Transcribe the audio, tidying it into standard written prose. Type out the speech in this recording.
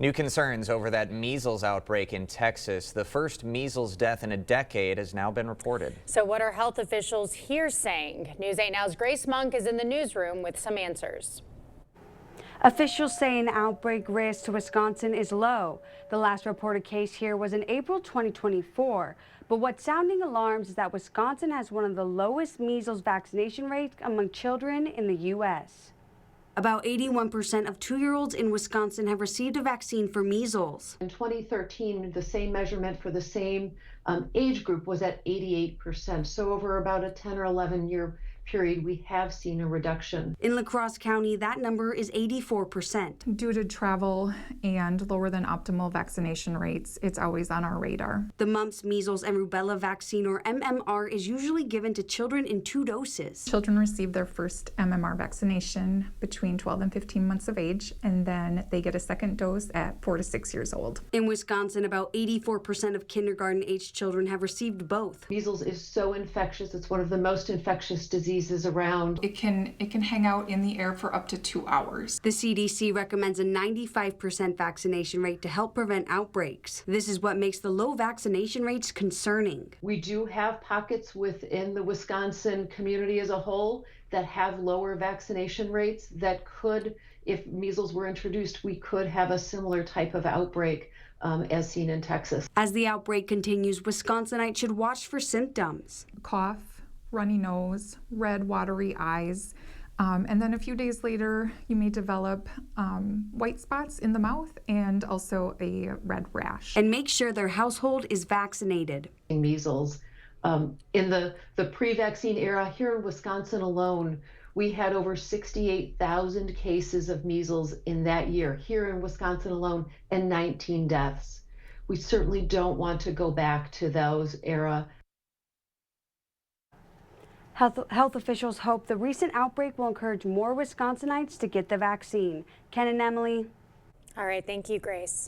New concerns over that measles outbreak in Texas. The first measles death in a decade has now been reported. So what are health officials here saying? News 8 Now's Grace Monk is in the newsroom with some answers. Officials say an outbreak risk to Wisconsin is low. The last reported case here was in April 2024. But what's sounding alarms is that Wisconsin has one of the lowest measles vaccination rates among children in the U.S. About 81% of 2-year-olds in Wisconsin have received a vaccine for measles. In 2013, the same measurement for the same age group was at 88%. So over about a 10 or 11 year period, we have seen a reduction. In La Crosse County, that number is 84%. Due to travel and lower than optimal vaccination rates, it's always on our radar. The mumps, measles, and rubella vaccine, or MMR, is usually given to children in 2 doses. Children receive their first MMR vaccination between 12 and 15 months of age, and then they get a second dose at 4 to 6 years old. In Wisconsin, about 84% of kindergarten-aged children have received both. Measles is so infectious. It's one of the most infectious diseases around. It can hang out in the air for up to 2 hours. The CDC recommends a 95% vaccination rate to help prevent outbreaks. This is what makes the low vaccination rates concerning. We do have pockets within the Wisconsin community as a whole that have lower vaccination rates that could, if measles were introduced, we could have a similar type of outbreak as seen in Texas. As the outbreak continues, Wisconsinites should watch for symptoms. Cough, runny nose, red watery eyes, and then a few days later you may develop white spots in the mouth and also a red rash. And make sure their household is vaccinated. Measles. In the pre-vaccine era here in Wisconsin alone, we had over 68,000 cases of measles in that year here in Wisconsin alone, and 19 deaths. We certainly don't want to go back to those era. Health officials hope the recent outbreak will encourage more Wisconsinites to get the vaccine. Ken and Emily. All right, thank you, Grace.